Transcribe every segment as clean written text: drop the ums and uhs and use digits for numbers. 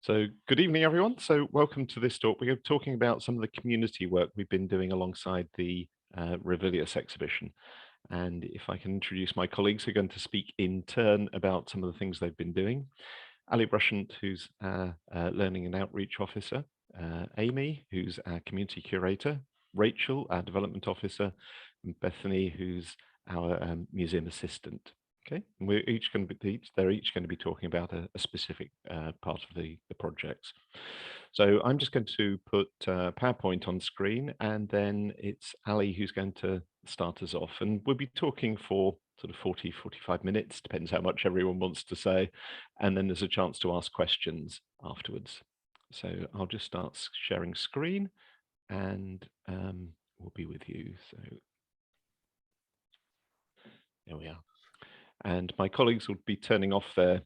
So good evening, everyone. So welcome to this talk. We are talking about some of the community work we've been doing alongside the Ravilious exhibition. And if I can introduce my colleagues who are going to speak in turn about some of the things they've been doing. Ali Rushent, who's our Learning and Outreach Officer, Amy, who's our Community Curator, Rachael, our Development Officer, and Bethany, who's our Museum Assistant. Okay, and they're each going to be talking about a specific part of the projects. So I'm just going to put PowerPoint on screen, and then it's Ali who's going to start us off. And we'll be talking for sort of 45 minutes, depends how much everyone wants to say. And then there's a chance to ask questions afterwards. So I'll just start sharing screen, and we'll be with you. So there we are. And my colleagues will be turning off their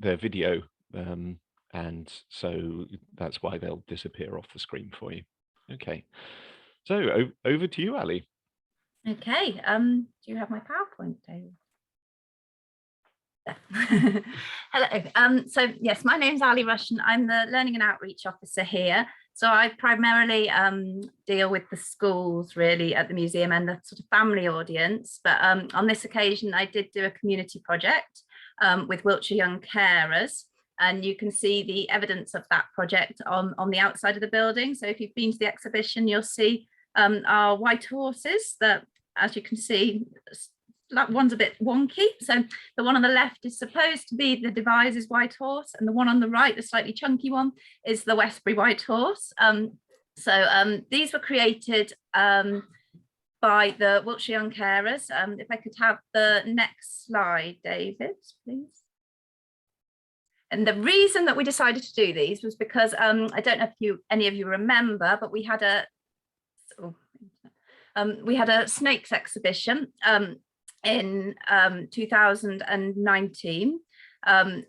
video, and so that's why they'll disappear off the screen for you. Okay, so over to you, Ali. Okay, do you have my PowerPoint, David? Hello. So yes, my name's Ali Rushent. I'm the Learning and Outreach Officer here. So I primarily deal with the schools really at the museum and the sort of family audience. But on this occasion, I did do a community project with Wiltshire Young Carers. And you can see the evidence of that project on the outside of the building. So if you've been to the exhibition, you'll see our white horses that, as you can see, one's a bit wonky. So the one on the left is supposed to be the Devizes white horse, and the one on the right, the slightly chunky one, is the Westbury white horse. These were created by the Wiltshire Young Carers. If I could have the next slide, David, please. And the reason that we decided to do these was because I don't know if any of you remember, but we had a snakes exhibition in 2019,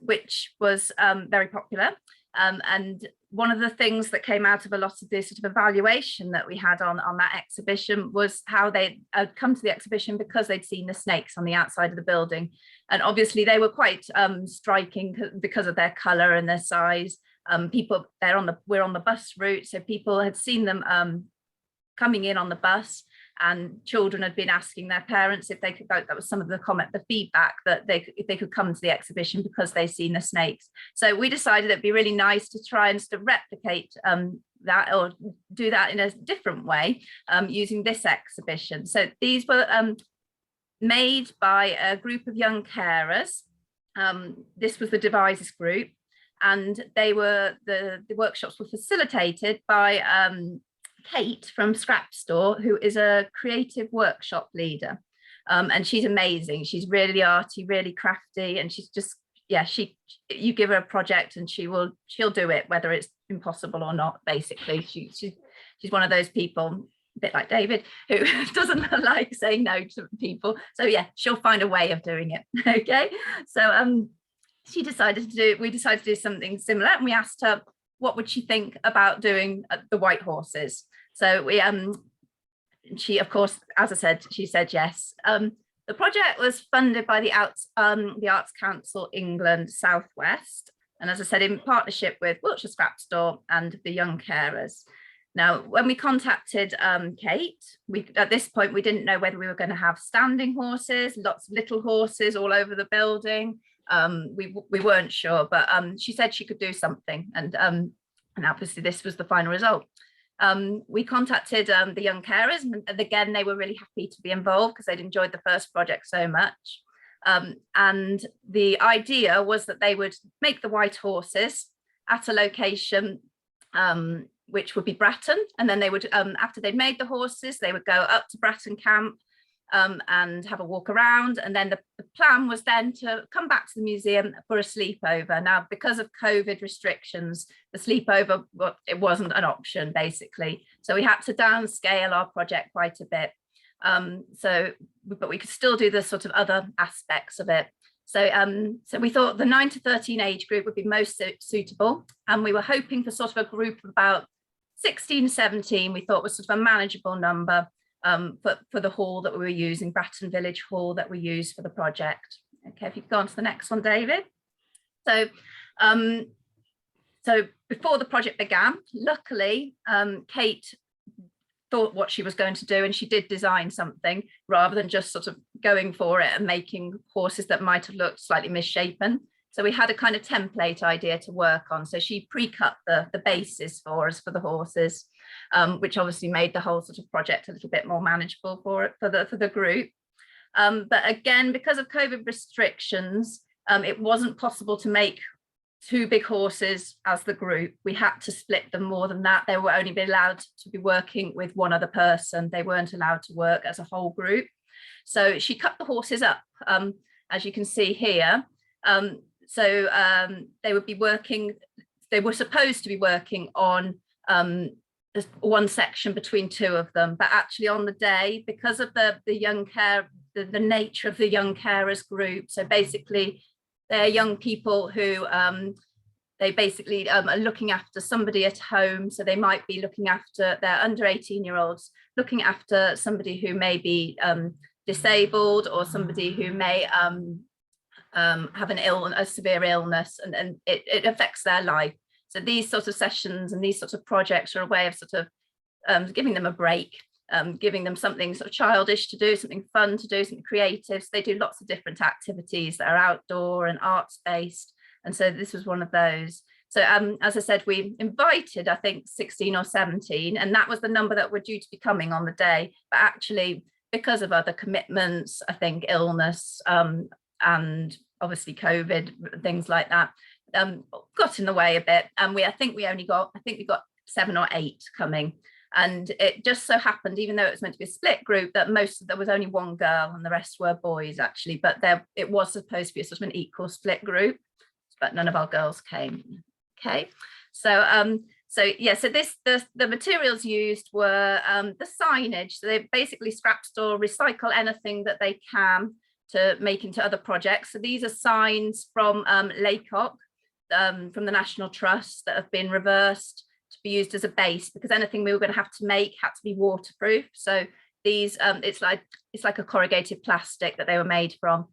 which was very popular. And one of the things that came out of a lot of this sort of evaluation that we had on that exhibition was how they had come to the exhibition because they'd seen the snakes on the outside of the building. And obviously they were quite striking because of their colour and their size. We're on the bus route, so people had seen them coming in on the bus, and children had been asking their parents if they could go. That was some of the feedback, that if they could come to the exhibition because they'd seen the snakes. So we decided it'd be really nice to try and sort of replicate that, or do that in a different way using this exhibition. So these were made by a group of young carers. This was the Devizes group, and the workshops were facilitated by Kate from Scrap Store, who is a creative workshop leader, and she's amazing. She's really arty, really crafty, and she's just, yeah, you give her a project and she'll do it, whether it's impossible or not. Basically, she's one of those people, a bit like David, who doesn't like saying no to people. So yeah, she'll find a way of doing it. Okay, so we decided to do something similar, and we asked her what would she think about doing the white horses. So she, of course, as I said, she said yes. The project was funded by the Arts Council England Southwest, and as I said, in partnership with Wiltshire Scrap Store and the Young Carers. Now, when we contacted Kate, at this point we didn't know whether we were going to have standing horses, lots of little horses all over the building. We weren't sure, but she said she could do something, and obviously this was the final result. We contacted the Young Carers, and again they were really happy to be involved because they'd enjoyed the first project so much. And the idea was that they would make the white horses at a location which would be Bratton, and then they would, after they'd made the horses, they would go up to Bratton Camp and have a walk around, and then the plan was then to come back to the museum for a sleepover. Now, because of COVID restrictions, the sleepover, well, it wasn't an option basically, so we had to downscale our project quite a bit, but we could still do the sort of other aspects of it. So we thought the 9 to 13 age group would be most suitable, and we were hoping for sort of a group of about 16, 17, we thought was sort of a manageable number for the hall that we were using, Bratton Village Hall, that we used for the project. Okay, if you go on to the next one, David. So So before the project began, luckily, Kate thought what she was going to do, and she did design something rather than just sort of going for it and making horses that might have looked slightly misshapen. So we had a kind of template idea to work on. So she pre-cut the bases for us for the horses, which obviously made the whole sort of project a little bit more manageable for the group. But again, because of COVID restrictions, it wasn't possible to make 2 big horses as the group. We had to split them more than that. They were only be allowed to be working with one other person. They weren't allowed to work as a whole group. So she cut the horses up, as you can see here. They would be working, they were supposed to be working on one section between 2 of them, but actually on the day, because of the young care, the nature of the young carers group, so basically they're young people who they basically are looking after somebody at home. So they might be looking after their under 18-year-olds, looking after somebody who may be disabled, or somebody who may have a severe illness, and it affects their life. So these sort of sessions and these sorts of projects are a way of sort of giving them a break, giving them something sort of childish to do, something fun to do, something creative. So they do lots of different activities that are outdoor and arts based. And so this was one of those. So as I said, we invited, I think, 16 or 17, and that was the number that were due to be coming on the day. But actually, because of other commitments, I think illness and obviously COVID, things like that, got in the way a bit. And we got 7 or 8 coming. And it just so happened, even though it was meant to be a split group, that there was only 1 girl and the rest were boys, actually. But it was supposed to be a sort of an equal split group, but none of our girls came. Okay, so the materials used were the signage. So they basically scrap store, recycle anything that they can to make into other projects. So these are signs from Laycock, from the National Trust, that have been reversed to be used as a base, because anything we were going to have to make had to be waterproof. So these, it's like a corrugated plastic that they were made from.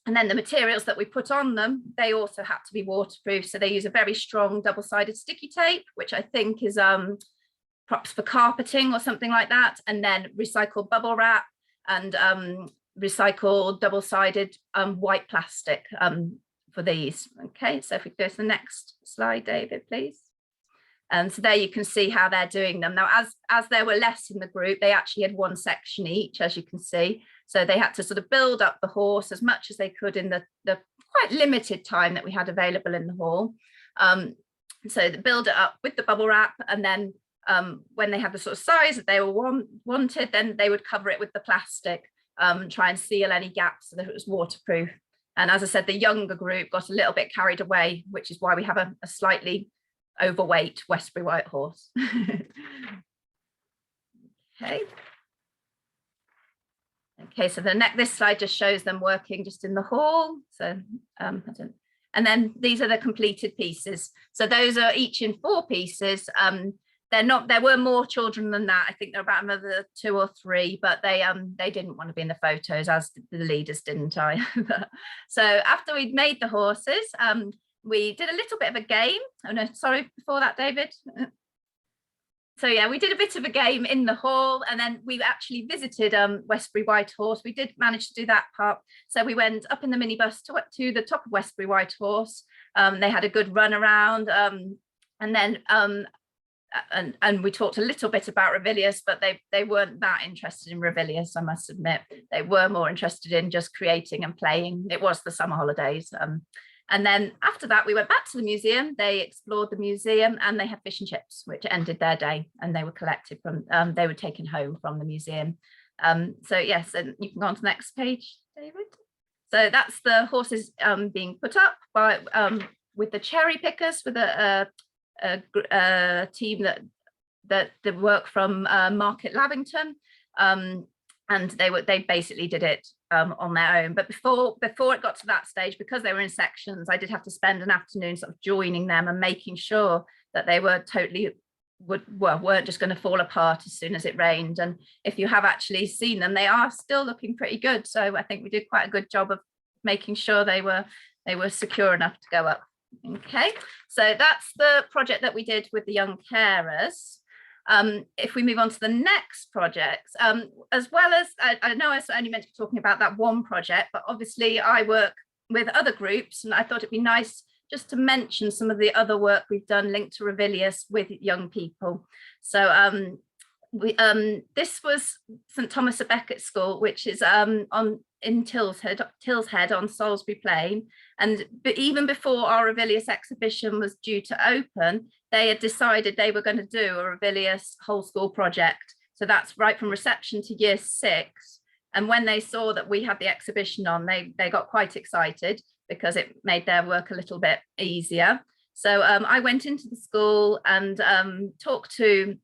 And then the materials that we put on them, they also had to be waterproof. So they use a very strong double-sided sticky tape, which I think is perhaps for carpeting or something like that. And then recycled bubble wrap and recycled double-sided white plastic for these. Okay, so if we go to the next slide, David, please. And so there you can see how they're doing them. Now, as there were less in the group, they actually had 1 section each, as you can see. So they had to sort of build up the horse as much as they could in the quite limited time that we had available in the hall. So they build it up with the bubble wrap, and then when they had the sort of size that they were wanted, then they would cover it with the plastic, try and seal any gaps so that it was waterproof. And as I said, the younger group got a little bit carried away, which is why we have a slightly overweight Westbury White horse. Okay, so this slide just shows them working just in the hall. So and then these are the completed pieces. So those are each in 4 pieces. There were more children than that. I think there were about another 2 or 3, but they didn't want to be in the photos, as the leaders didn't either. So after we'd made the horses, we did a little bit of a game. Oh no, sorry, before that, David. So yeah, we did a bit of a game in the hall, and then we actually visited Westbury White Horse. We did manage to do that part. So we went up in the minibus to the top of Westbury White Horse. They had a good run around, and then and we talked a little bit about Ravilious, but they weren't that interested in Ravilious, I must admit. They were more interested in just creating and playing. It was the summer holidays. And then after that, we went back to the museum. They explored the museum, and they had fish and chips, which ended their day. And they were collected from, they were taken home from the museum. So yes, and you can go on to the next page, David. So that's the horses being put up by with the cherry pickers, with a team that work from Market Lavington. And they basically did it on their own. But before it got to that stage, because they were in sections, I did have to spend an afternoon sort of joining them and making sure that they were weren't just going to fall apart as soon as it rained. And if you have actually seen them, they are still looking pretty good. So I think we did quite a good job of making sure they were secure enough to go up. Okay, so that's the project that we did with the young carers. If we move on to the next project, as well as, I know I was only meant to be talking about that one project, but obviously I work with other groups, and I thought it'd be nice just to mention some of the other work we've done linked to Ravilious with young people. So this was St Thomas a Becket School, which is in Tilshead on Salisbury Plain. And even before our Ravilious exhibition was due to open, they had decided they were going to do a Ravilious whole school project. So that's right from reception to year 6. And when they saw that we had the exhibition on, they got quite excited because it made their work a little bit easier. So I went into the school and talked to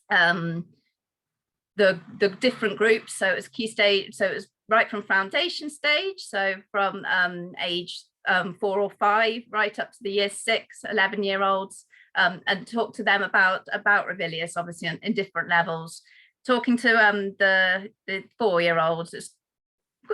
the different groups. So it was key stage, so it was right from foundation stage, so from age 4 or 5 right up to the year 6, 11-year-olds, and talk to them about Ravilious, obviously in different levels. Talking to the 4-year-olds, it's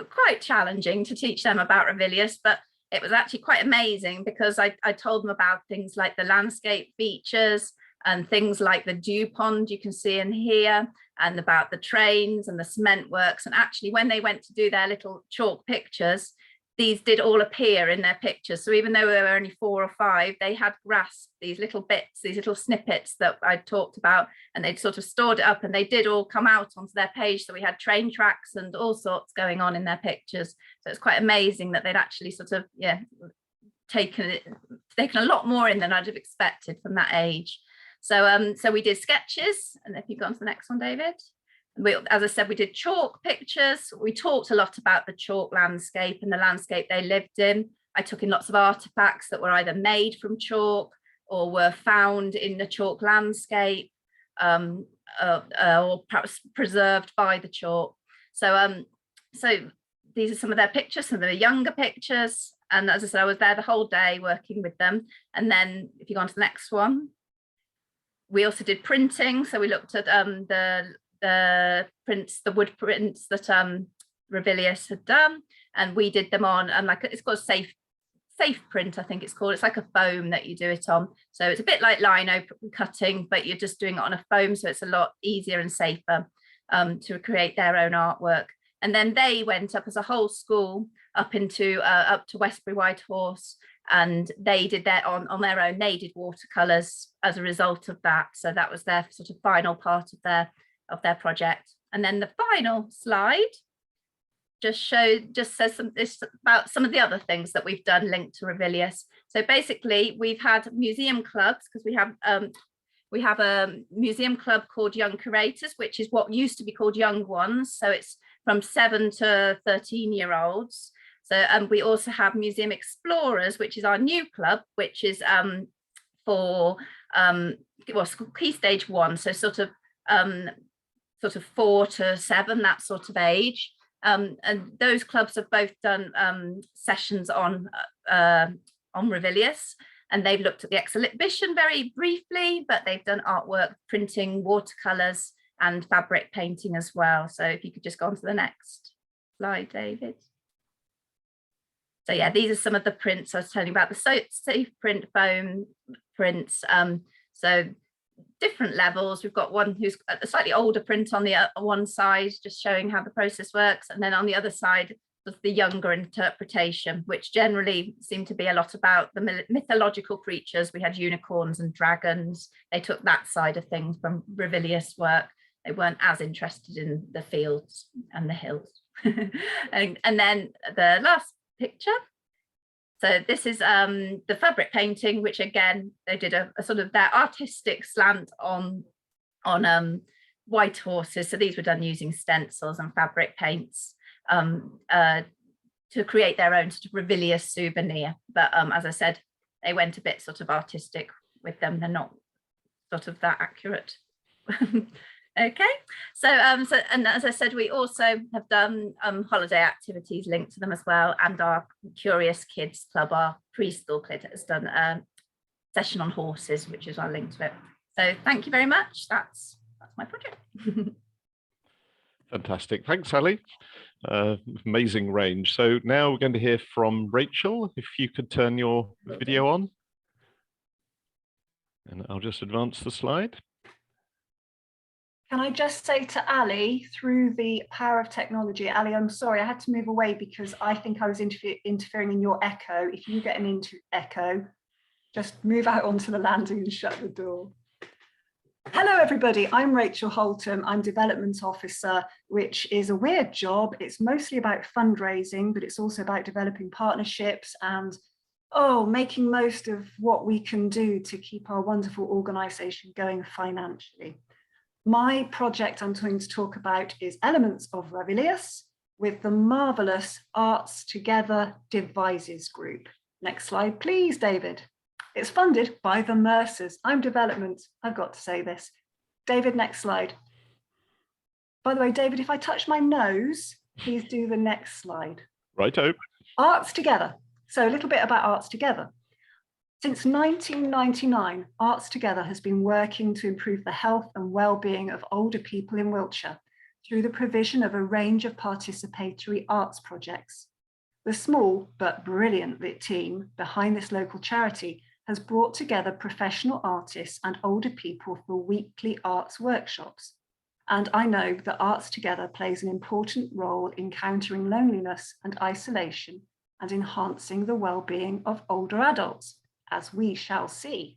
quite challenging to teach them about Ravilious, but it was actually quite amazing because I told them about things like the landscape features and things like the dew pond you can see in here, and about the trains and the cement works. And actually when they went to do their little chalk pictures, these did all appear in their pictures. So even though they were only 4 or 5, they had grasped these little bits, these little snippets that I talked about, and they'd sort of stored it up, and they did all come out onto their page. So we had train tracks and all sorts going on in their pictures. So it's quite amazing that they'd actually sort of, yeah, taken a lot more in than I'd have expected from that age. So so we did sketches, and if you go on to the next one, David. As I said, we did chalk pictures. We talked a lot about the chalk landscape and the landscape they lived in. I took in lots of artifacts that were either made from chalk or were found in the chalk landscape, or perhaps preserved by the chalk. So so these are some of their pictures, some of the younger pictures. And as I said, I was there the whole day working with them. And then if you go on to the next one, we also did printing. So we looked at the prints, the wood prints that Ravilious had done, and we did them on, and like it's called safe print, I think it's called. It's like a foam that you do it on. So it's a bit like lino cutting, but you're just doing it on a foam, so it's a lot easier and safer to create their own artwork. And then they went up as a whole school up to Westbury Whitehorse, and they did that on their own. They did watercolors as a result of that. So that was their sort of final part of their project. And then the final slide just says about some of the other things that we've done linked to Ravilious. So basically we've had museum clubs, because we have a museum club called Young Curators, which is what used to be called Young Ones. So it's from 7 to 13-year-olds. So we also have Museum Explorers, which is our new club, which is for it's called Key Stage 1, so sort of 4 to 7, that sort of age. And those clubs have both done sessions on Ravilious, and they've looked at the exhibition very briefly, but they've done artwork, printing, watercolors, and fabric painting as well. So if you could just go on to the next slide, David. So yeah, these are some of the prints I was telling you about, the safe print foam prints. So different levels. We've got one who's a slightly older print on the one side, just showing how the process works. And then on the other side, the younger interpretation, which generally seemed to be a lot about the mythological creatures. We had unicorns and dragons. They took that side of things from Ravilious work. They weren't as interested in the fields and the hills. and then the last picture. So this is the fabric painting, which again, they did a sort of their artistic slant on white horses. So these were done using stencils and fabric paints to create their own sort of Ravilious souvenir. But as I said, they went a bit sort of artistic with them. They're not sort of that accurate. Okay, so and as I said, we also have done holiday activities linked to them as well, and our Curious Kids Club, our preschool kid, has done a session on horses, which is our link to it. So thank you very much. That's my project. Fantastic, thanks, Sally. Amazing range. So now we're going to hear from Rachael. If you could turn your video on. And I'll just advance the slide. Can I just say to Ali, through the power of technology, Ali, I'm sorry, I had to move away because I think I was interfering in your echo. If you get an echo, just move out onto the landing and shut the door. Hello, everybody. I'm Rachael Holtom. I'm Development Officer, which is a weird job. It's mostly about fundraising, but it's also about developing partnerships and, making most of what we can do to keep our wonderful organisation going financially. My project I'm going to talk about is elements of Ravilious with the marvellous ArtsTogether Devizes group. Next slide, please, David. It's funded by the Mercers. I'm development, I've got to say this. David, next slide. By the way, David, if I touch my nose, please do the next slide. Righto. ArtsTogether. So a little bit about ArtsTogether. Since 1999, ArtsTogether has been working to improve the health and well-being of older people in Wiltshire through the provision of a range of participatory arts projects. The small but brilliant team behind this local charity has brought together professional artists and older people for weekly arts workshops. And I know that ArtsTogether plays an important role in countering loneliness and isolation and enhancing the well-being of older adults, as we shall see.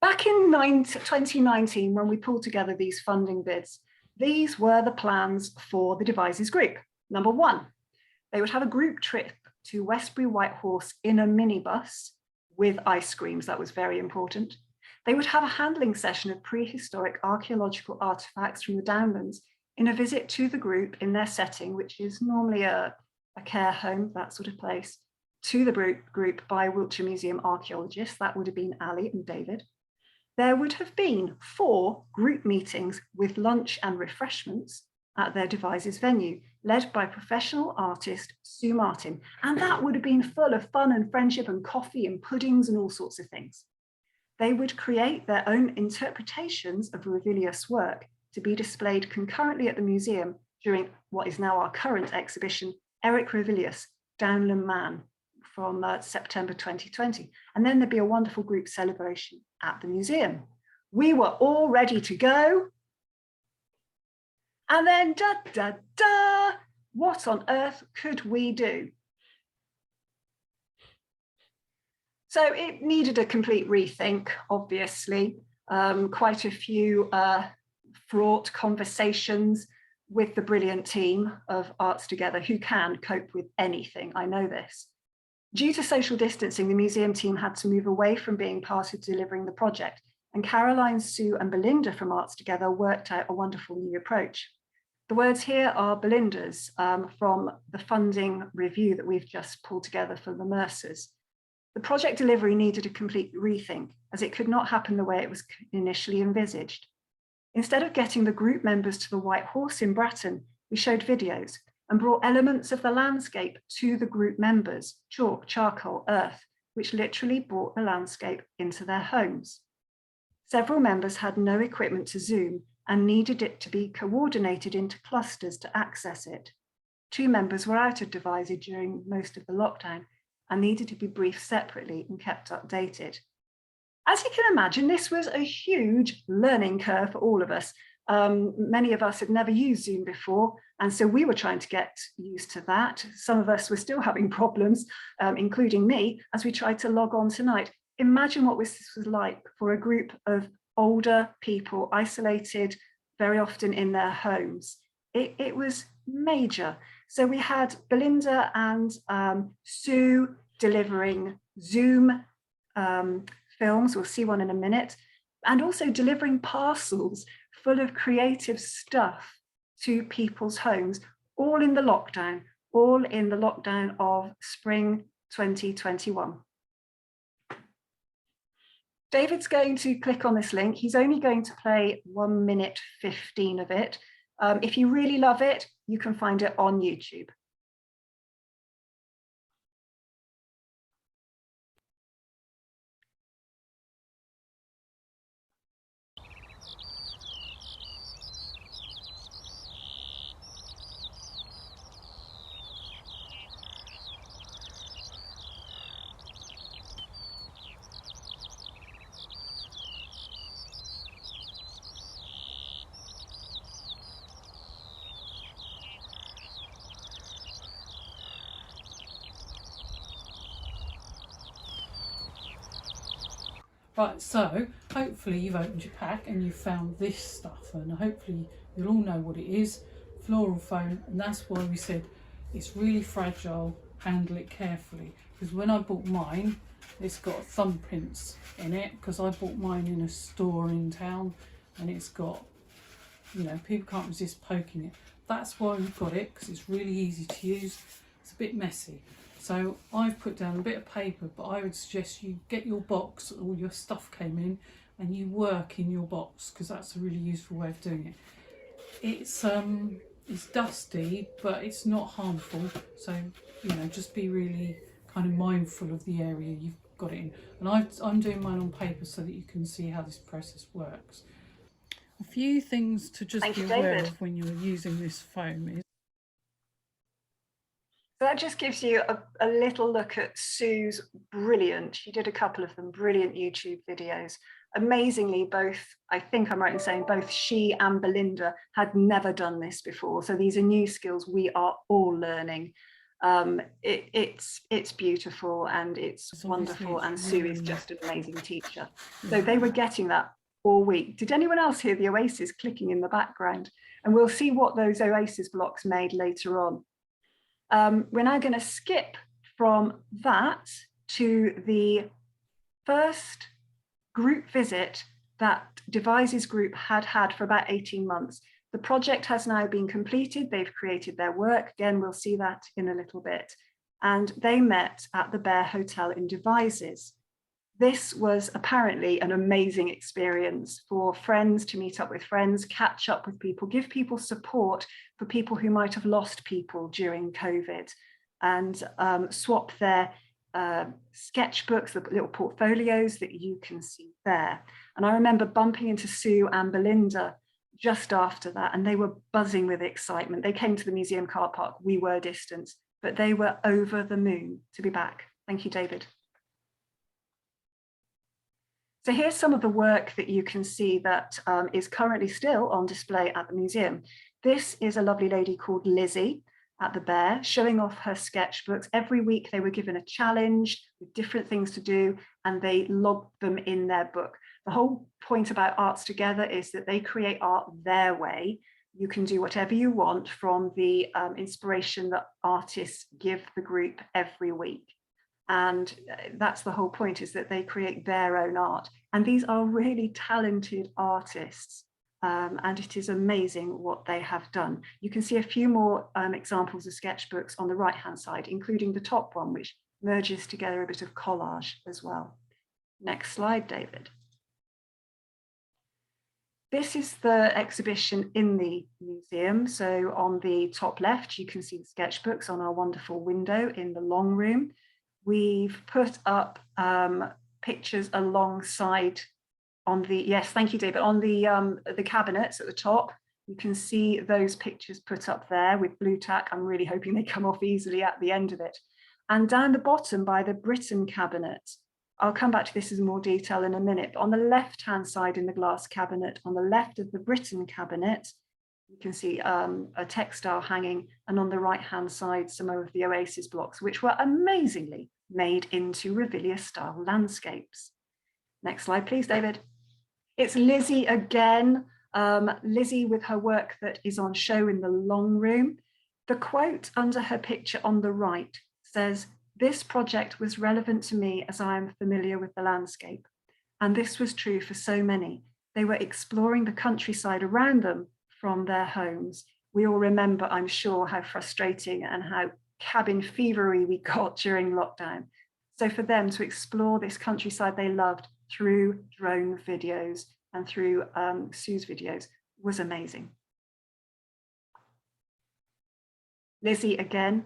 Back in 2019, when we pulled together these funding bids, these were the plans for the Devizes group. Number one, they would have a group trip to Westbury Whitehorse in a minibus with ice creams. That was very important. They would have a handling session of prehistoric archaeological artifacts from the Downlands in a visit to the group in their setting, which is normally a care home, that sort of place, to the group by Wiltshire Museum archaeologists. That would have been Ali and David. There would have been 4 group meetings with lunch and refreshments at their Devizes venue, led by professional artist Sue Martin. And that would have been full of fun and friendship and coffee and puddings and all sorts of things. They would create their own interpretations of Ravilious work to be displayed concurrently at the museum during what is now our current exhibition, Ravilious Downland Man, from September 2020. And then there'd be a wonderful group celebration at the museum. We were all ready to go. And then, what on earth could we do? So it needed a complete rethink, obviously. Quite a few fraught conversations with the brilliant team of ArtsTogether, who can cope with anything, I know this. Due to social distancing, the museum team had to move away from being part of delivering the project, and Caroline, Sue and Belinda from ArtsTogether worked out a wonderful new approach. The words here are Belinda's from the funding review that we've just pulled together for the Mercers. The project delivery needed a complete rethink, as it could not happen the way it was initially envisaged. Instead of getting the group members to the White Horse in Bratton, we showed videos and brought elements of the landscape to the group members, chalk, charcoal, earth, which literally brought the landscape into their homes. Several members had no equipment to Zoom and needed it to be coordinated into clusters to access it. 2 members were out of Devizes during most of the lockdown and needed to be briefed separately and kept updated. As you can imagine, this was a huge learning curve for all of us. Many of us had never used Zoom before, and so we were trying to get used to that. Some of us were still having problems, including me, as we tried to log on tonight. Imagine what this was like for a group of older people isolated very often in their homes. It was major. So we had Belinda and Sue delivering Zoom films, we'll see one in a minute, and also delivering parcels full of creative stuff to people's homes, all in the lockdown of spring 2021. David's going to click on this link. He's only going to play 1 minute 15 of it. If you really love it, you can find it on YouTube. Right, so hopefully you've opened your pack and you've found this stuff, and hopefully you'll all know what it is. Floral foam, and that's why we said it's really fragile, handle it carefully. Because when I bought mine, it's got thumbprints in it, because I bought mine in a store in town, and it's got, you know, people can't resist poking it. That's why we've got it, because it's really easy to use. It's a bit messy. So I've put down a bit of paper, but I would suggest you get your box, all your stuff came in, and you work in your box, because that's a really useful way of doing it. It's dusty, but it's not harmful. So, you know, just be really kind of mindful of the area you've got it in. And I'm doing mine on paper so that you can see how this process works. A few things to just be aware of when you're using this foam is. So that just gives you a little look at Sue's brilliant, she did a couple of them, brilliant YouTube videos. Amazingly, both, I think I'm right in saying both she and Belinda had never done this before. So these are new skills we are all learning. It's beautiful and it's wonderful, and Sue is just an amazing teacher. So they were getting that all week. Did anyone else hear the Oasis clicking in the background? And we'll see what those Oasis blocks made later on. We're now going to skip from that to the first group visit that Devizes group had for about 18 months. The project has now been completed. They've created their work. Again, we'll see that in a little bit. And they met at the Bear Hotel in Devizes. This was apparently an amazing experience for friends to meet up with friends, catch up with people, give people support for people who might have lost people during COVID, and swap their sketchbooks, the little portfolios that you can see there. And I remember bumping into Sue and Belinda just after that, and they were buzzing with excitement. They came to the museum car park. We were distant, but they were over the moon to be back. Thank you, David. So here's some of the work that you can see that is currently still on display at the museum. This is a lovely lady called Lizzie at the Bear, showing off her sketchbooks. Every week they were given a challenge with different things to do, and they logged them in their book. The whole point about ArtsTogether is that they create art their way. You can do whatever you want from the inspiration that artists give the group every week. And that's the whole point, is that they create their own art. And these are really talented artists. And it is amazing what they have done. You can see a few more examples of sketchbooks on the right-hand side, including the top one, which merges together a bit of collage as well. Next slide, David. This is the exhibition in the museum. So on the top left, you can see the sketchbooks on our wonderful window in the long room. We've put up pictures alongside on the, yes, thank you, David, on the cabinets at the top. You can see those pictures put up there with blue tack. I'm really hoping they come off easily at the end of it. And down the bottom by the Britain cabinet, I'll come back to this in more detail in a minute, but on the left-hand side in the glass cabinet, on the left of the Britain cabinet, you can see a textile hanging, and on the right-hand side, some of the Oasis blocks, which were amazingly made into Ravilious style landscapes. Next slide, please, David. It's Lizzie again. Lizzie with her work that is on show in the long room. The quote under her picture on the right says, "This project was relevant to me as I am familiar with the landscape." And this was true for so many. They were exploring the countryside around them from their homes. We all remember, I'm sure, how frustrating and how cabin fevery we got during lockdown. So for them to explore this countryside they loved through drone videos and through Sue's videos was amazing. Lizzie again.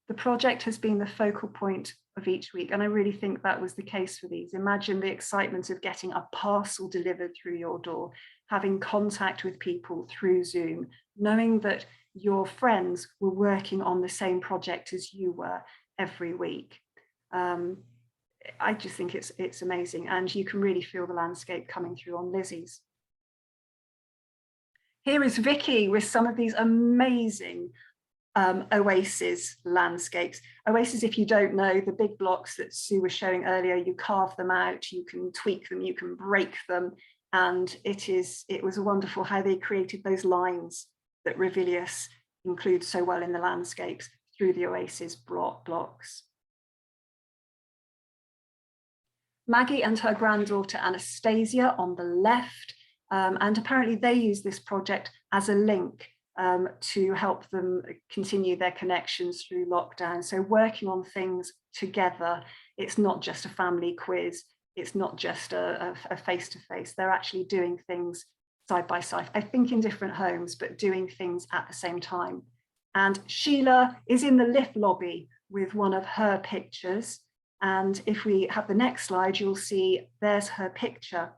The project has been the focal point of each week, and I really think that was the case for these. Imagine the excitement of getting a parcel delivered through your door, having contact with people through Zoom, knowing that your friends were working on the same project as you were every week. I just think it's amazing, and you can really feel the landscape coming through on Lizzie's. Here is Vicky with some of these amazing oasis landscapes. Oasis, if you don't know, the big blocks that Sue was showing earlier, you carve them out, you can tweak them, you can break them. And it was wonderful how they created those lines that Ravilious includes so well in the landscapes through the oasis blocks. Maggie and her granddaughter Anastasia on the left, and apparently they use this project as a link to help them continue their connections through lockdown. So working on things together, it's not just a family quiz, it's not just a face-to-face, they're actually doing things side by side, I think in different homes, but doing things at the same time. And Sheila is in the lift lobby with one of her pictures. And if we have the next slide, you'll see there's her picture.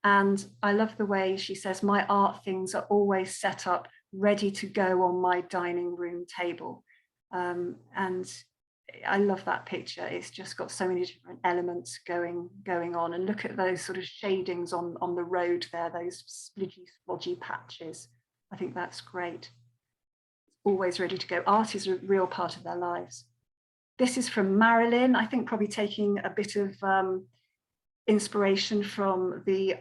And I love the way she says, my art things are always set up, ready to go on my dining room table. And I love that picture. It's just got so many different elements going on. And look at those sort of shadings on the road there, those splodgy patches. I think that's great. Always ready to go. Art is a real part of their lives. This is from Marilyn, I think probably taking a bit of inspiration from the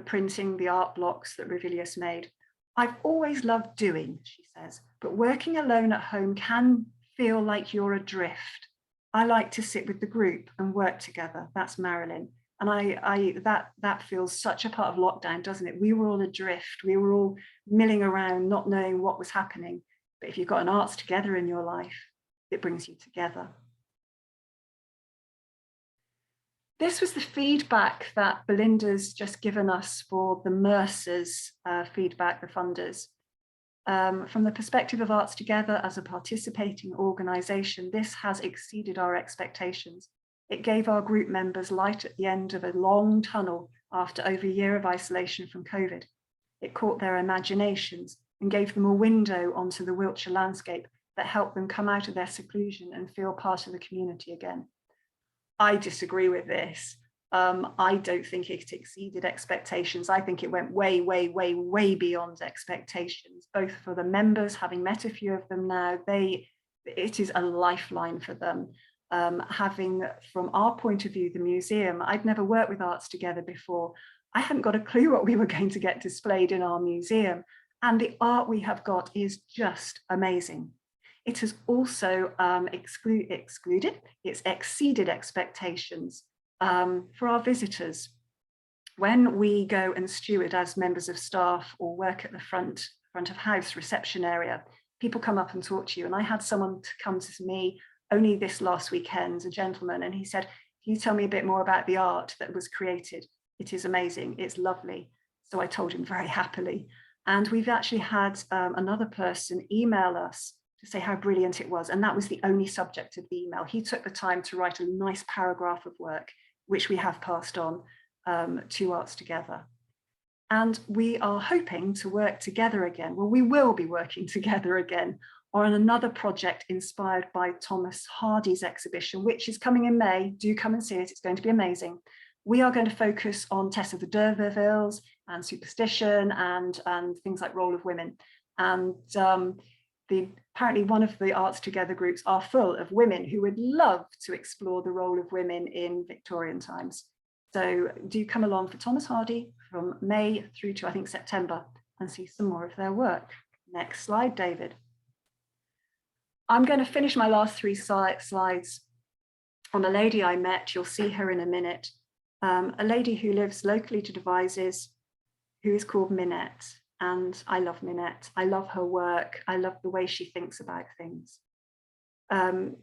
printing, the art blocks that Ravilious made. I've always loved doing, she says, but working alone at home can feel like you're adrift. I like to sit with the group and work together. That's Marilyn. And that feels such a part of lockdown, doesn't it? We were all adrift. We were all milling around, not knowing what was happening. But if you've got an ArtsTogether in your life, it brings you together. This was the feedback that Belinda's just given us for the Mercer's feedback, the funders. From the perspective of ArtsTogether as a participating organisation, this has exceeded our expectations. It gave our group members light at the end of a long tunnel after over a year of isolation from COVID. It caught their imaginations and gave them a window onto the Wiltshire landscape that helped them come out of their seclusion and feel part of the community again. I disagree with this. I don't think it exceeded expectations. I think it went way, way, way, way beyond expectations, both for the members, having met a few of them now, it is a lifeline for them. Having, from our point of view, the museum, I'd never worked with ArtsTogether before. I hadn't got a clue what we were going to get displayed in our museum. And the art we have got is just amazing. It has also it's exceeded expectations for our visitors. When we go and steward as members of staff or work at the front of house reception area, people come up and talk to you. And I had someone come to me only this last weekend, a gentleman, and he said, can you tell me a bit more about the art that was created? It is amazing, it's lovely. So I told him very happily. And we've actually had another person email us to say how brilliant it was. And that was the only subject of the email. He took the time to write a nice paragraph of work, which we have passed on to ArtsTogether. And we are hoping to work together again. Well, we will be working together again on another project inspired by Thomas Hardy's exhibition, which is coming in May. Do come and see it, it's going to be amazing. We are going to focus on Tessa the D'Urbervilles and superstition and things like role of women. And apparently one of the ArtsTogether groups are full of women who would love to explore the role of women in Victorian times. So do come along for Thomas Hardy from May through to, I think, September, and see some more of their work. Next slide, David. I'm going to finish my last three slides on a lady I met. You'll see her in a minute. A lady who lives locally to Devizes, who is called Minette. And I love Minette. I love her work. I love the way she thinks about things.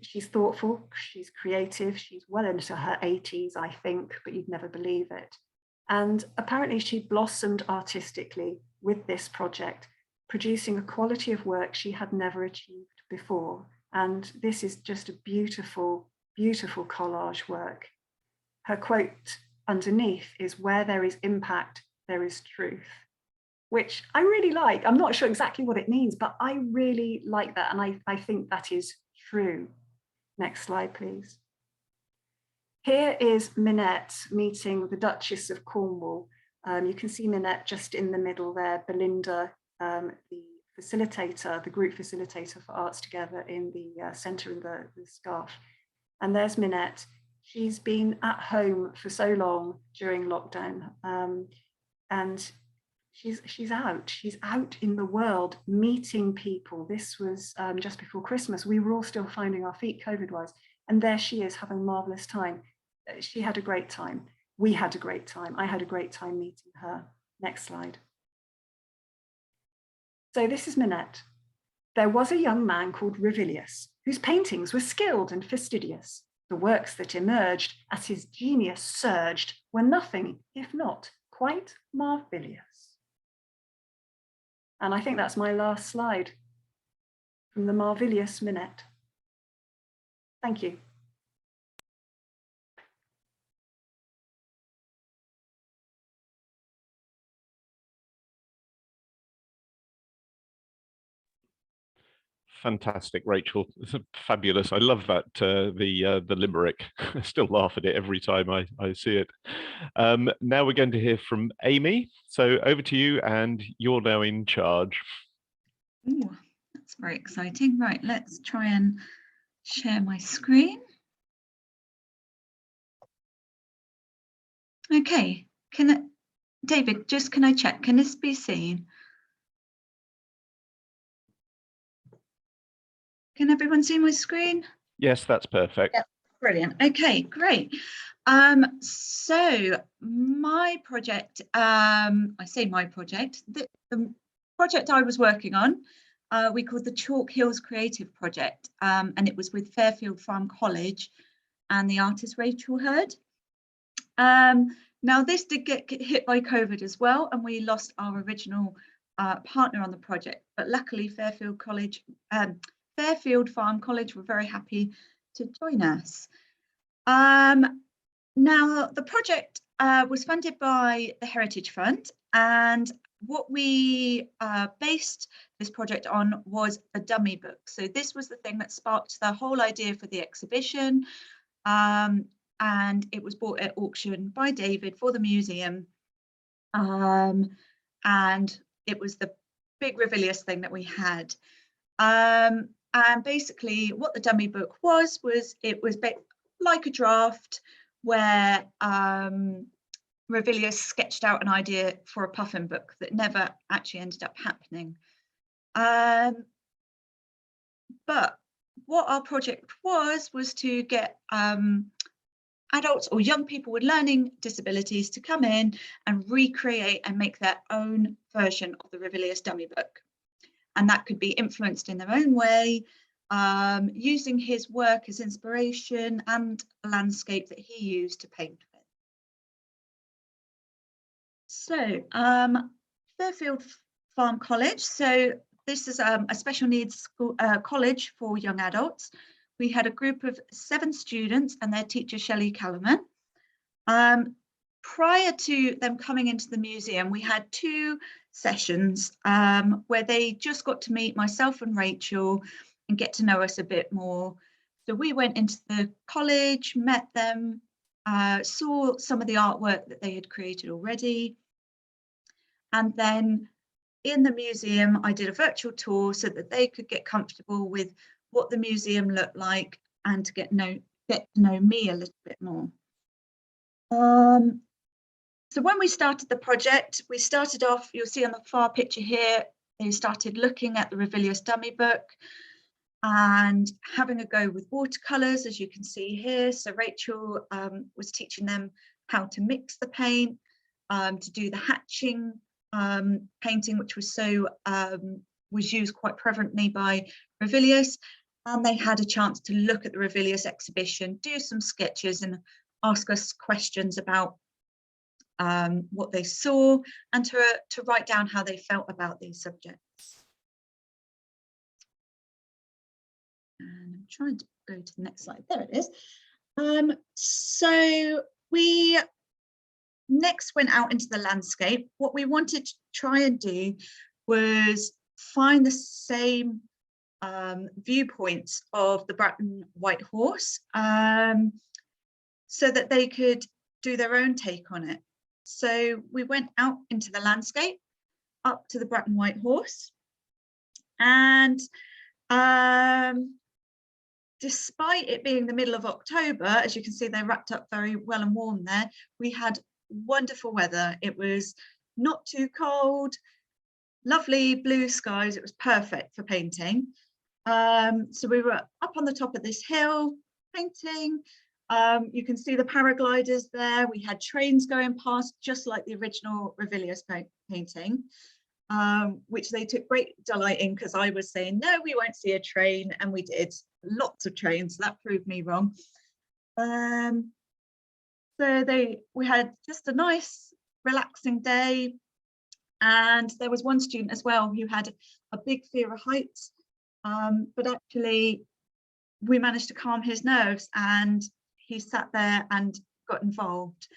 She's thoughtful, she's creative, she's well into her 80s, I think, but you'd never believe it. And apparently she blossomed artistically with this project, producing a quality of work she had never achieved before. And this is just a beautiful, beautiful collage work. Her quote underneath is, "Where there is impact, there is truth," which I really like. I'm not sure exactly what it means, but I really like that. And I think that is true. Next slide, please. Here is Minette meeting the Duchess of Cornwall. You can see Minette just in the middle there, Belinda, the facilitator, the group facilitator for ArtsTogether in the centre in the scarf. And there's Minette. She's been at home for so long during lockdown, and she's out in the world meeting people. This was just before Christmas. We were all still finding our feet COVID-wise, and there she is having a marvelous time. She had a great time. We had a great time. I had a great time meeting her. Next slide. So this is Minette. There was a young man called Ravilious, whose paintings were skilled and fastidious. The works that emerged as his genius surged were nothing if not quite marvellous. And I think that's my last slide from the marvellous Minette. Thank you. Fantastic, Rachel. It's fabulous. I love that, the limerick. I still laugh at it every time I see it. Now we're going to hear from Amy. So over to you, and you're now in charge. Ooh, that's very exciting. Right, let's try and share my screen. Okay, David, can I check? Can this be seen? Can everyone see my screen? Yes, that's perfect. Yep, brilliant. Okay, great. So my project, I say my project, the project I was working on, we called the Chalk Hills Creative Project, and it was with Fairfield Farm College and the artist Rachael Hurd. Now this did get hit by COVID as well, and we lost our original partner on the project, but luckily Fairfield Farm College were very happy to join us. Now the project was funded by the Heritage Fund, and what we based this project on was a dummy book. So this was the thing that sparked the whole idea for the exhibition, and it was bought at auction by David for the museum, and it was the big Ravilious thing that we had. And basically what the dummy book was it was like a draft where Ravilious sketched out an idea for a puffin book that never actually ended up happening. But what our project was to get adults or young people with learning disabilities to come in and recreate and make their own version of the Ravilious dummy book. And that could be influenced in their own way, using his work as inspiration and a landscape that he used to paint with. So Fairfield Farm College. So this is a special needs school, college for young adults. We had a group of 7 students and their teacher, Shelley Callman. Prior to them coming into the museum, we had 2 sessions where they just got to meet myself and Rachael and get to know us a bit more. So we went into the college, met them, saw some of the artwork that they had created already. And then in the museum, I did a virtual tour so that they could get comfortable with what the museum looked like and to get to know me a little bit more. So when we started the project, we started off, you'll see on the far picture here, they started looking at the Ravilious dummy book and having a go with watercolours, as you can see here. So Rachael was teaching them how to mix the paint, to do the hatching painting, which was used quite prevalently by Ravilious. And they had a chance to look at the Ravilious exhibition, do some sketches and ask us questions about what they saw and to write down how they felt about these subjects. And I'm trying to go to the next slide. There it is. So we next went out into the landscape. What we wanted to try and do was find the same viewpoints of the Bratton White Horse, so that they could do their own take on it. So we went out into the landscape, up to the Bratton White Horse, And despite it being the middle of October, as you can see, they wrapped up very well and warm there. We had wonderful weather. It was not too cold, lovely blue skies. It was perfect for painting. So we were up on the top of this hill painting. You can see the paragliders there. We had trains going past, just like the original Ravilious painting, which they took great delight in, because I was saying, no, we won't see a train, and we did. Lots of trains. That proved me wrong. So we had just a nice, relaxing day. And there was one student as well who had a big fear of heights, but actually we managed to calm his nerves, and he sat there and got involved.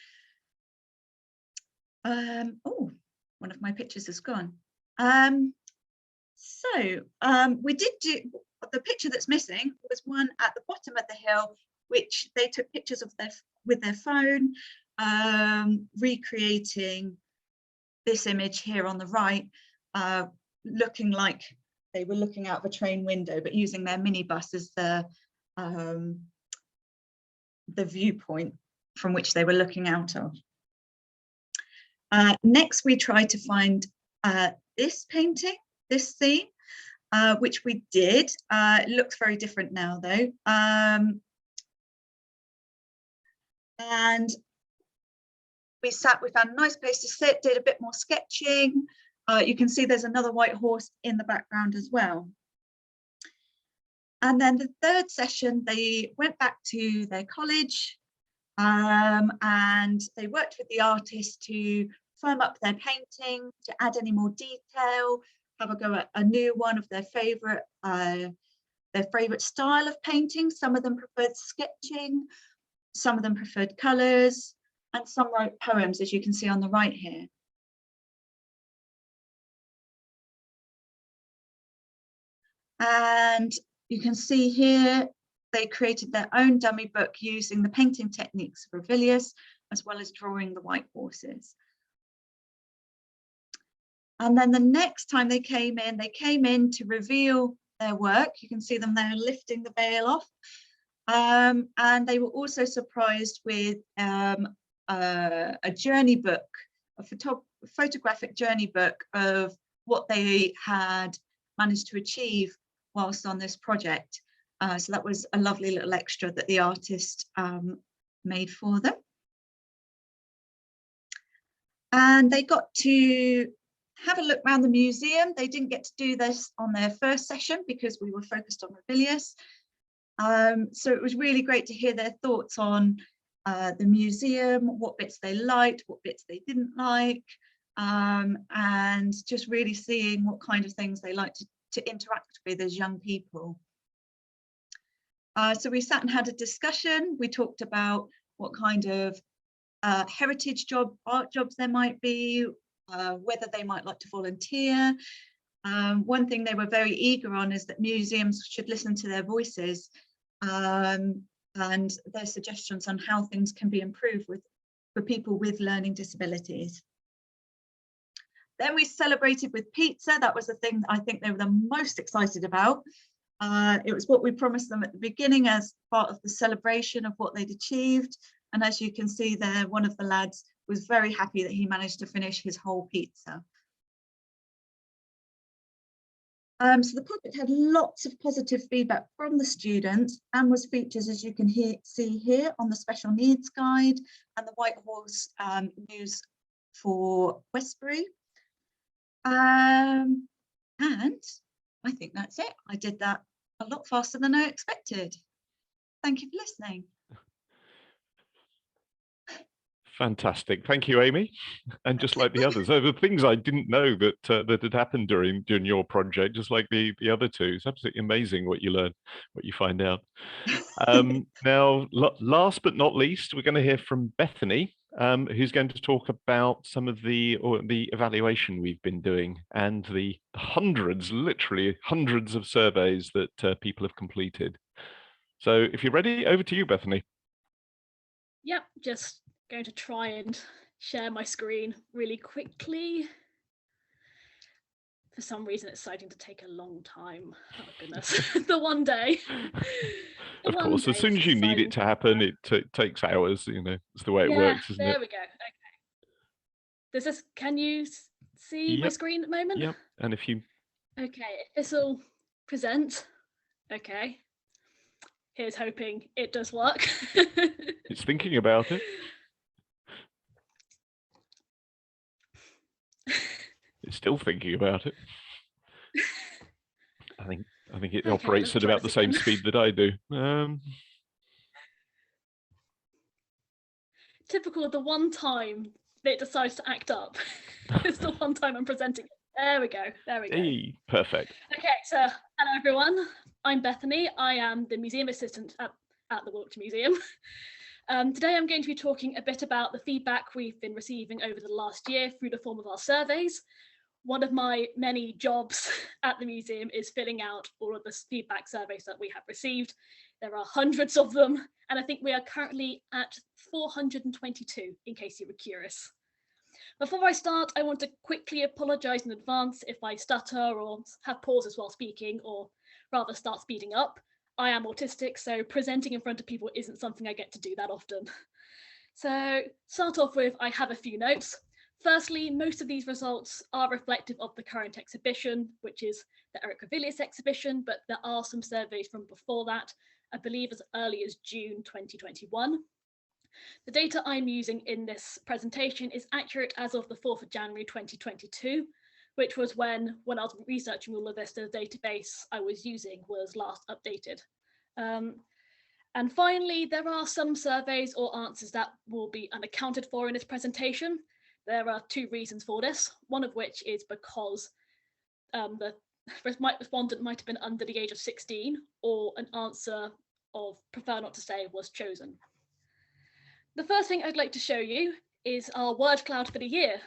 Oh, one of my pictures is gone. We did do, the picture that's missing was one at the bottom of the hill, which they took pictures of with their phone, recreating this image here on the right, looking like they were looking out of a train window, but using their minibus as the viewpoint from which they were looking out of. Next, we tried to find this painting, this scene, which we did. It looks very different now, though. And we found a nice place to sit, did a bit more sketching. You can see there's another white horse in the background as well. And then the third session, they went back to their college, and they worked with the artist to firm up their painting, to add any more detail, have a go at a new one of their favorite style of painting. Some of them preferred sketching, some of them preferred colors, and some wrote poems, as you can see on the right here. And you can see here, they created their own dummy book using the painting techniques of Ravilious, as well as drawing the white horses. And then the next time they came in to reveal their work. You can see them there lifting the veil off. And they were also surprised with a journey book, a photographic journey book of what they had managed to achieve whilst on this project. So that was a lovely little extra that the artist made for them. And they got to have a look around the museum. They didn't get to do this on their first session because we were focused on Ravilious. So it was really great to hear their thoughts on the museum, what bits they liked, what bits they didn't like, and just really seeing what kind of things they liked to interact with as young people. So we sat and had a discussion. We talked about what kind of heritage art jobs there might be, whether they might like to volunteer. One thing they were very eager on is that museums should listen to their voices and their suggestions on how things can be improved for people with learning disabilities. Then we celebrated with pizza. That was the thing I think they were the most excited about. It was what we promised them at the beginning as part of the celebration of what they'd achieved. And as you can see there, one of the lads was very happy that he managed to finish his whole pizza. So the project had lots of positive feedback from the students and was featured, as you can see here, on the special needs guide and the White Horse news for Westbury. And I think that's it. I did that a lot faster than I expected. Thank you for listening. Fantastic. Thank you, Amy. And just like the others, there were things I didn't know that that had happened during your project, just like the other two. It's absolutely amazing what you learn, what you find out. Now, last but not least, we're going to hear from Bethany, who's going to talk about some of the evaluation we've been doing and the hundreds, literally hundreds of surveys that people have completed. So if you're ready, over to you, Bethany. Yep, just going to try and share my screen really quickly. for some reason it's deciding to take a long time. Oh goodness, the one day. Of course, as soon as you need it to happen, it takes hours. You know, it's the way it works, isn't it? There we go. Okay. Can you see my screen at the moment? Yep. And if you. Okay, if this will present. Okay. Here's hoping it does work. It's thinking about it. It's still thinking about it. I think it operates at about the same speed that I do. Typical of the one time that it decides to act up. It's the one time I'm presenting it. There we go. Hey, perfect. Okay, so hello everyone. I'm Bethany. I am the museum assistant at the Wiltshire Museum. Today I'm going to be talking a bit about the feedback we've been receiving over the last year through the form of our surveys. One of my many jobs at the museum is filling out all of the feedback surveys that we have received. There are hundreds of them, and I think we are currently at 422, in case you were curious. Before I start, I want to quickly apologise in advance if I stutter or have pauses while speaking, or rather start speeding up. I am autistic, so presenting in front of people isn't something I get to do that often. So start off with, I have a few notes. Firstly, most of these results are reflective of the current exhibition, which is the Ravilious exhibition, but there are some surveys from before that, I believe as early as June 2021. The data I'm using in this presentation is accurate as of the 4th of January 2022, which was when I was researching all of this, the database I was using was last updated. And finally, there are some surveys or answers that will be unaccounted for in this presentation. There are two reasons for this, one of which is because the respondent might have been under the age of 16, or an answer of prefer not to say was chosen. The first thing I'd like to show you is our word cloud for the year.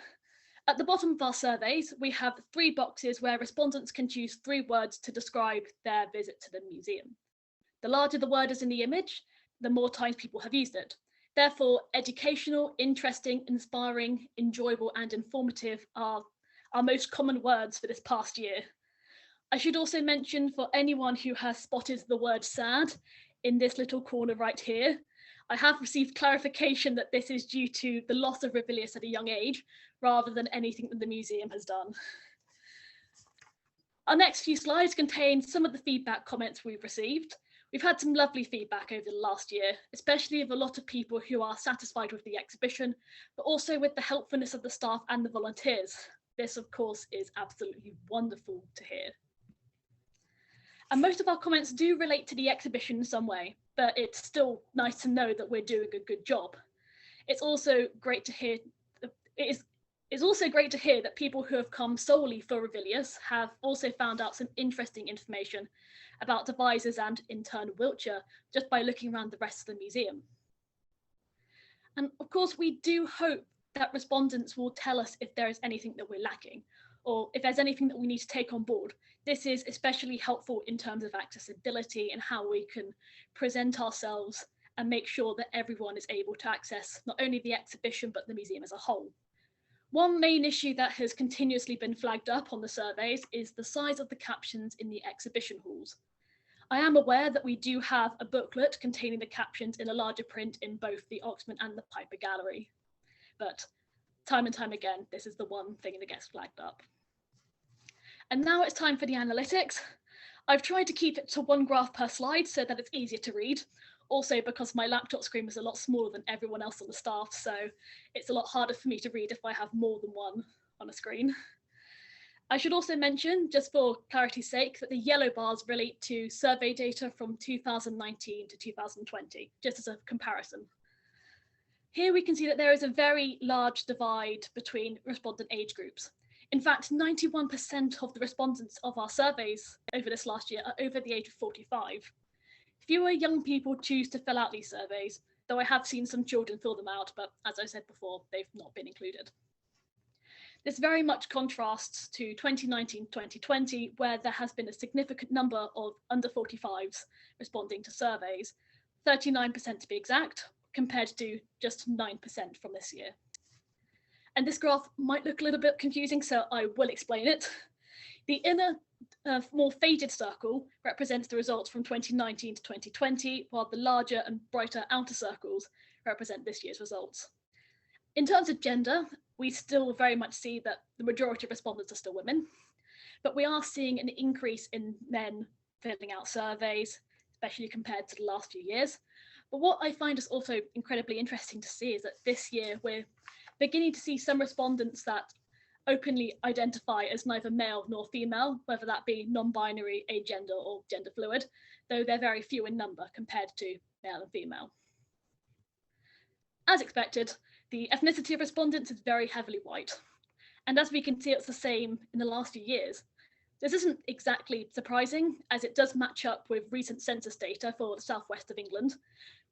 At the bottom of our surveys, we have 3 boxes where respondents can choose 3 words to describe their visit to the museum. The larger the word is in the image, the more times people have used it. Therefore, educational, interesting, inspiring, enjoyable, and informative are our most common words for this past year. I should also mention, for anyone who has spotted the word sad in this little corner right here, I have received clarification that this is due to the loss of Ravilious at a young age, rather than anything that the museum has done. Our next few slides contain some of the feedback comments we've received. We've had some lovely feedback over the last year, especially of a lot of people who are satisfied with the exhibition, but also with the helpfulness of the staff and the volunteers. This, of course, is absolutely wonderful to hear. And most of our comments do relate to the exhibition in some way, but it's still nice to know that we're doing a good job. It's also great to hear. It's also great to hear that people who have come solely for Ravilious have also found out some interesting information about Devizes and in turn Wiltshire just by looking around the rest of the museum. And of course, we do hope that respondents will tell us if there is anything that we're lacking, or if there's anything that we need to take on board. This is especially helpful in terms of accessibility and how we can present ourselves and make sure that everyone is able to access not only the exhibition, but the museum as a whole. One main issue that has continuously been flagged up on the surveys is the size of the captions in the exhibition halls. I am aware that we do have a booklet containing the captions in a larger print in both the Oxman and the Piper Gallery, but time and time again, this is the one thing that gets flagged up. And now it's time for the analytics. I've tried to keep it to 1 graph per slide so that it's easier to read. Also because my laptop screen was a lot smaller than everyone else on the staff, so it's a lot harder for me to read if I have more than one on a screen. I should also mention, just for clarity's sake, that the yellow bars relate to survey data from 2019 to 2020, just as a comparison. Here we can see that there is a very large divide between respondent age groups. In fact, 91% of the respondents of our surveys over this last year are over the age of 45. Fewer young people choose to fill out these surveys, though I have seen some children fill them out, but as I said before, they've not been included. This very much contrasts to 2019-2020, where there has been a significant number of under 45s responding to surveys, 39% to be exact, compared to just 9% from this year. And this graph might look a little bit confusing, so I will explain it. The inner, more faded circle represents the results from 2019 to 2020, while the larger and brighter outer circles represent this year's results. In terms of gender, we still very much see that the majority of respondents are still women, but we are seeing an increase in men filling out surveys, especially compared to the last few years. But what I find is also incredibly interesting to see is that this year we're beginning to see some respondents that openly identify as neither male nor female, whether that be non-binary, agender, or gender fluid, though they're very few in number compared to male and female. As expected, the ethnicity of respondents is very heavily white. And as we can see, it's the same in the last few years. This isn't exactly surprising, as it does match up with recent census data for the southwest of England,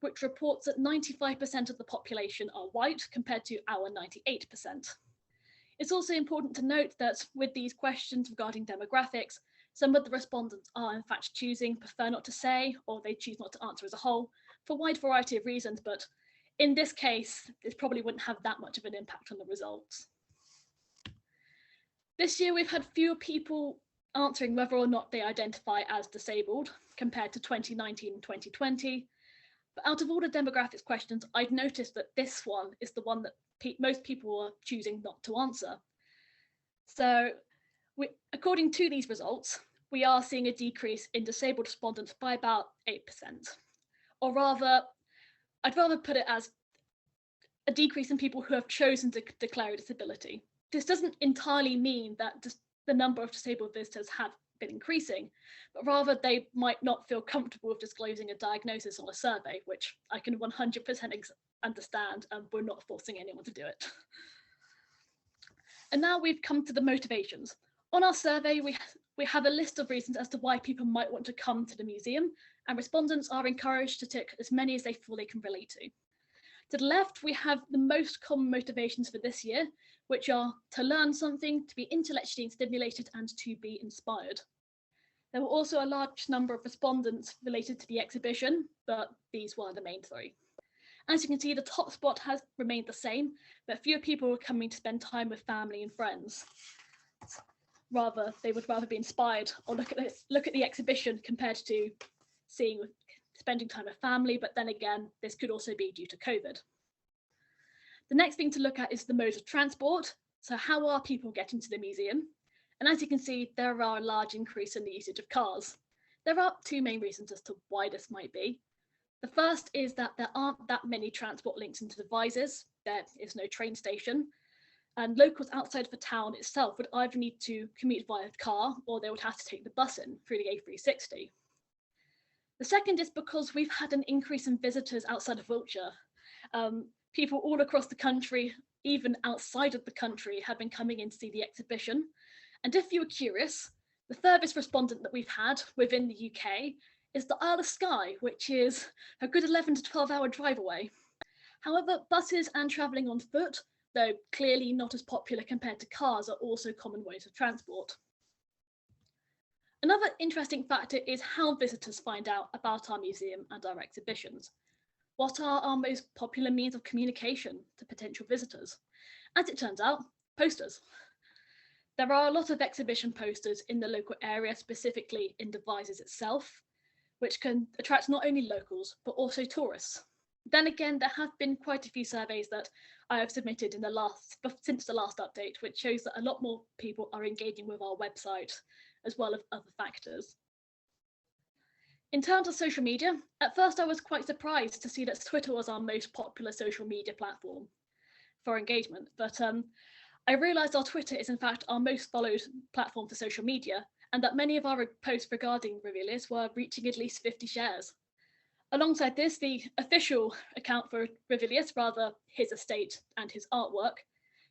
which reports that 95% of the population are white compared to our 98%. It's also important to note that with these questions regarding demographics, some of the respondents are in fact prefer not to say, or they choose not to answer as a whole, for a wide variety of reasons, but in this case, this probably wouldn't have that much of an impact on the results. This year, we've had fewer people answering whether or not they identify as disabled compared to 2019 and 2020. But out of all the demographics questions, I've noticed that this one is the one that most people are choosing not to answer. So according to these results, we are seeing a decrease in disabled respondents by about 8%. Or rather, I'd rather put it as a decrease in people who have chosen to declare a disability. This doesn't entirely mean that the number of disabled visitors have been increasing, but rather they might not feel comfortable with disclosing a diagnosis on a survey, which I can 100% understand, and we're not forcing anyone to do it. And now we've come to the motivations. On our survey, we have a list of reasons as to why people might want to come to the museum, and respondents are encouraged to tick as many as they feel they can relate to. To the left, we have the most common motivations for this year, which are to learn something, to be intellectually stimulated, and to be inspired. There were also a large number of respondents related to the exhibition, but these were the main three. As you can see, the top spot has remained the same, but fewer people were coming to spend time with family and friends. They would rather be inspired or look at the exhibition compared to spending time with family, but then again, this could also be due to COVID. The next thing to look at is the modes of transport. So how are people getting to the museum? And as you can see, there are a large increase in the usage of cars. There are two main reasons as to why this might be. The first is that there aren't that many transport links into Devizes. There is no train station. And locals outside of the town itself would either need to commute via car or they would have to take the bus in through the A360. The second is because we've had an increase in visitors outside of Wiltshire. People all across the country, even outside of the country, have been coming in to see the exhibition. And if you were curious, the furthest respondent that we've had within the UK is the Isle of Skye, which is a good 11 to 12-hour drive away. However, buses and travelling on foot, though clearly not as popular compared to cars, are also common ways of transport. Another interesting factor is how visitors find out about our museum and our exhibitions. What are our most popular means of communication to potential visitors? As it turns out, posters. There are a lot of exhibition posters in the local area, specifically in Devizes itself, which can attract not only locals, but also tourists. Then again, there have been quite a few surveys that I have submitted since the last update, which shows that a lot more people are engaging with our website, as well as other factors. In terms of social media, at first I was quite surprised to see that Twitter was our most popular social media platform for engagement, but I realised our Twitter is in fact our most followed platform for social media, and that many of our posts regarding Ravilious were reaching at least 50 shares. Alongside this, the official account for Ravilious, rather his estate and his artwork,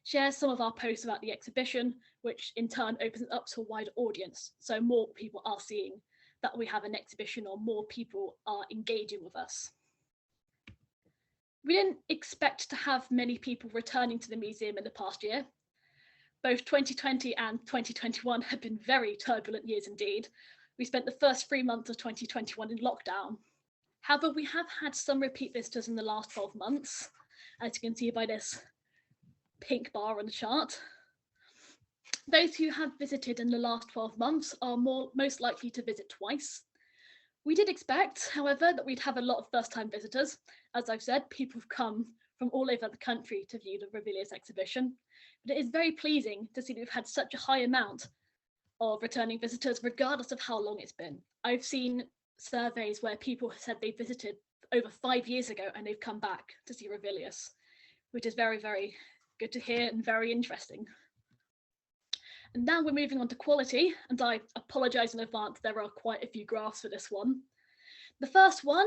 shares some of our posts about the exhibition, which in turn opens it up to a wider audience, so more people are seeing that we have an exhibition or more people are engaging with us. We didn't expect to have many people returning to the museum in the past year. Both 2020 and 2021 have been very turbulent years indeed. We spent the first 3 months of 2021 in lockdown. However, we have had some repeat visitors in the last 12 months, as you can see by this pink bar on the chart. Those who have visited in the last 12 months are most likely to visit twice. We did expect, however, that we'd have a lot of first-time visitors. As I've said, people have come from all over the country to view the Ravilious exhibition, but it is very pleasing to see that we've had such a high amount of returning visitors, regardless of how long it's been. I've seen surveys where people have said they visited over 5 years ago and they've come back to see Ravilious, which is very, very good to hear and very interesting. And now we're moving on to quality, and I apologise in advance, there are quite a few graphs for this one. The first one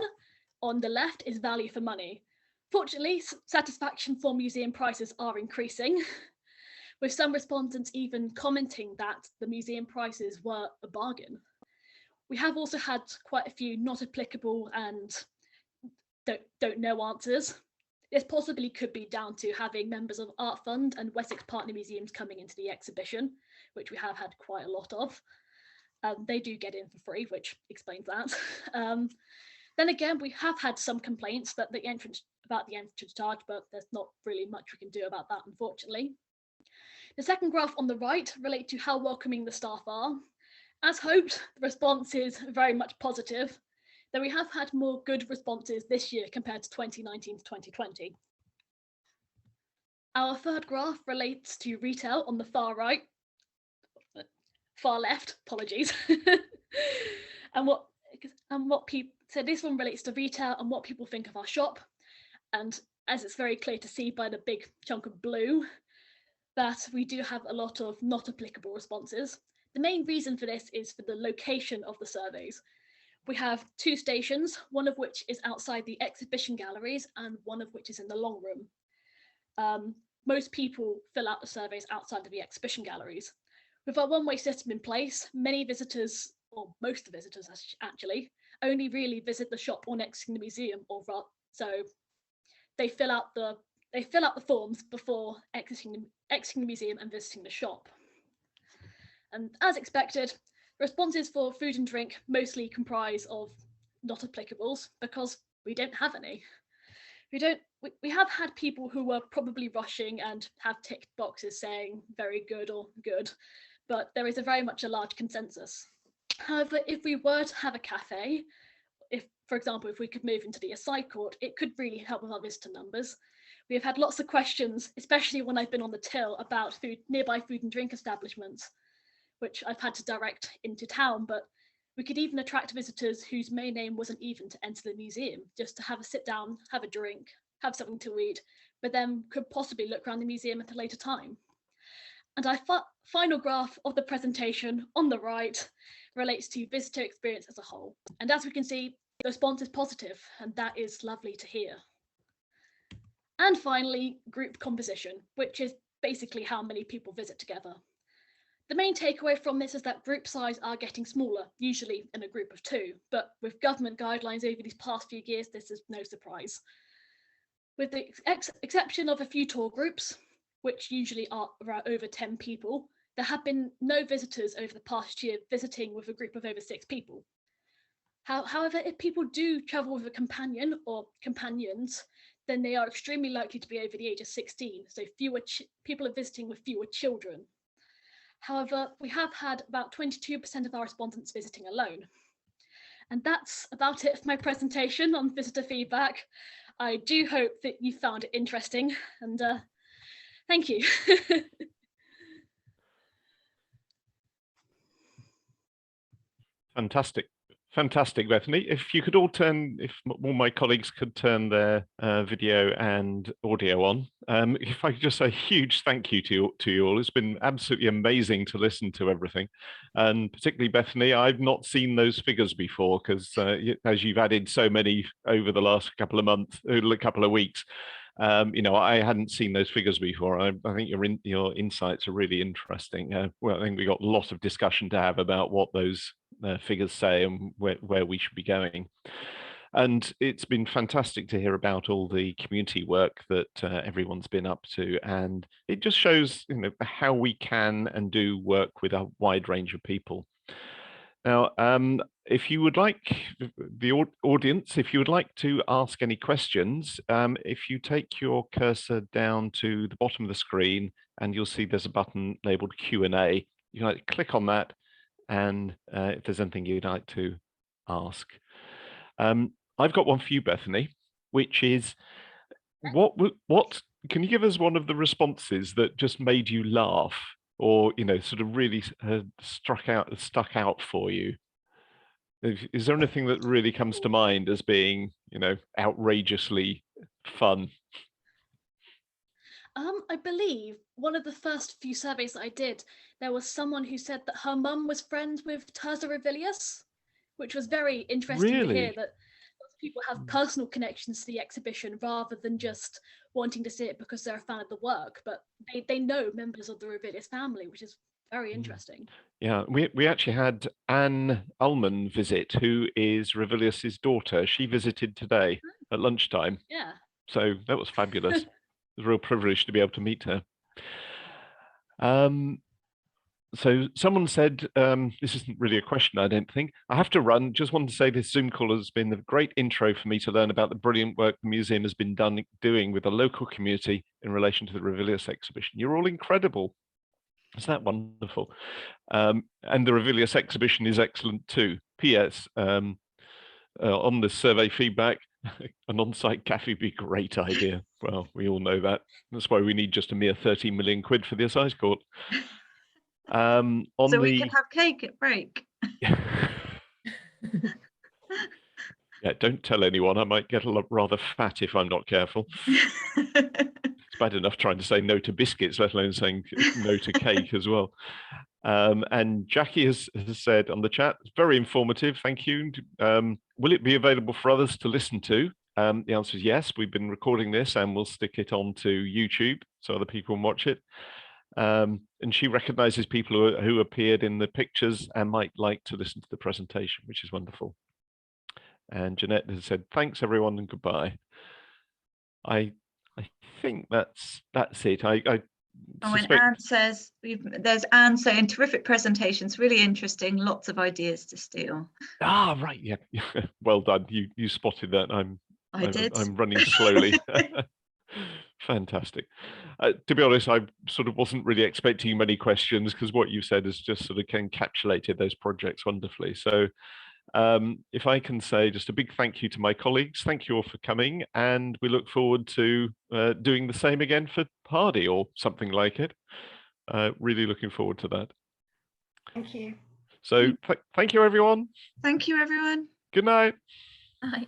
on the left is value for money. Fortunately, satisfaction for museum prices are increasing, with some respondents even commenting that the museum prices were a bargain. We have also had quite a few not applicable and don't know answers. This possibly could be down to having members of Art Fund and Wessex partner museums coming into the exhibition, which we have had quite a lot of. They do get in for free, which explains that. Then again, we have had some complaints about the entrance charge, but there's not really much we can do about that, unfortunately. The second graph on the right relates to how welcoming the staff are. As hoped, the response is very much positive, though we have had more good responses this year compared to 2019 to 2020. Our third graph relates to retail on the far left, apologies. So this one relates to retail and what people think of our shop. And as it's very clear to see by the big chunk of blue, that we do have a lot of not applicable responses. The main reason for this is for the location of the surveys. We have 2 stations, one of which is outside the exhibition galleries and one of which is in the long room. Most people fill out the surveys outside of the exhibition galleries. With our one-way system in place, many visitors, or most of the visitors actually, only really visit the shop or next to the museum, so they fill out the forms before exiting the museum and visiting the shop. And as expected, responses for food and drink mostly comprise of not applicables because we don't have any. We have had people who were probably rushing and have ticked boxes saying very good or good, but there is very much a large consensus. However, if we were to have a cafe, for example, if we could move into the Aside Court, it could really help with our visitor numbers. We have had lots of questions, especially when I've been on the till, about nearby food and drink establishments, which I've had to direct into town, but we could even attract visitors whose main aim wasn't even to enter the museum, just to have a sit down, have a drink, have something to read, but then could possibly look around the museum at a later time. And our final graph of the presentation on the right relates to visitor experience as a whole. And as we can see, the response is positive, and that is lovely to hear. And finally, group composition, which is basically how many people visit together. The main takeaway from this is that group size are getting smaller, usually in a group of 2, but with government guidelines over these past few years, this is no surprise. With the exception of a few tour groups, which usually are around over 10 people, there have been no visitors over the past year visiting with a group of over 6 people. However, if people do travel with a companion or companions, then they are extremely likely to be over the age of 16, so fewer people are visiting with fewer children. However, we have had about 22% of our respondents visiting alone. And that's about it for my presentation on visitor feedback. I do hope that you found it interesting, and thank you. Fantastic, Bethany. If you could all if all my colleagues could turn their video and audio on. If I could just say a huge thank you to you all. It's been absolutely amazing to listen to everything. And particularly Bethany, I've not seen those figures before because as you've added so many over the last couple of weeks, I hadn't seen those figures before. I think your insights are really interesting. Well, I think we got a lot of discussion to have about what those figures say and where we should be going. And it's been fantastic to hear about all the community work that everyone's been up to, and it just shows how we can and do work with a wide range of people. Now, if you would like, the audience, if you would like to ask any questions, if you take your cursor down to the bottom of the screen, and you'll see there's a button labeled Q&A. You can click on that, and if there's anything you'd like to ask. I've got one for you, Bethany, which is, what can you give us one of the responses that just made you laugh, or sort of really stuck out for you? Is there anything that really comes to mind as being, outrageously fun? I believe one of the first few surveys that I did, there was someone who said that her mum was friends with Terza Ravilious, which was very interesting to hear, that lots of people have personal connections to the exhibition rather than just wanting to see it because they're a fan of the work, but they know members of the Ravilious family, which is very interesting. Yeah, we actually had Anne Ullman visit, who is Ravilious's daughter. She visited today at lunchtime. Yeah. So that was fabulous. It was a real privilege to be able to meet her. So someone said, this isn't really a question, I don't think. I have to run. Just wanted to say this Zoom call has been a great intro for me to learn about the brilliant work the museum has been doing with the local community in relation to the Ravilious exhibition. You're all incredible. Is that wonderful? And the Ravilious exhibition is excellent too. P.S. On the survey feedback, an on-site cafe would be a great idea. Well, we all know that. That's why we need just a mere 13 million quid for the assize court. So we can have cake at break. Yeah, don't tell anyone. I might get rather fat if I'm not careful. It's bad enough trying to say no to biscuits, let alone saying no to cake as well. And Jackie has said on the chat, it's very informative, thank you. Will it be available for others to listen to? The answer is yes. We've been recording this and we'll stick it onto YouTube so other people can watch it. And she recognizes people who appeared in the pictures and might like to listen to the presentation, which is wonderful. And Jeanette has said, thanks everyone and goodbye. I think that's it. And Anne says, there's Anne saying, terrific presentations, really interesting, lots of ideas to steal. Ah, right, yeah. Well done. You spotted that. I did. I'm running slowly. Fantastic. To be honest, I sort of wasn't really expecting many questions because what you said has just sort of encapsulated those projects wonderfully. So if I can say just a big thank you to my colleagues, thank you all for coming, and we look forward to doing the same again for Hardy or something like it. Really looking forward to that. Thank you. So thank you, everyone. Thank you, everyone. Good night. Bye.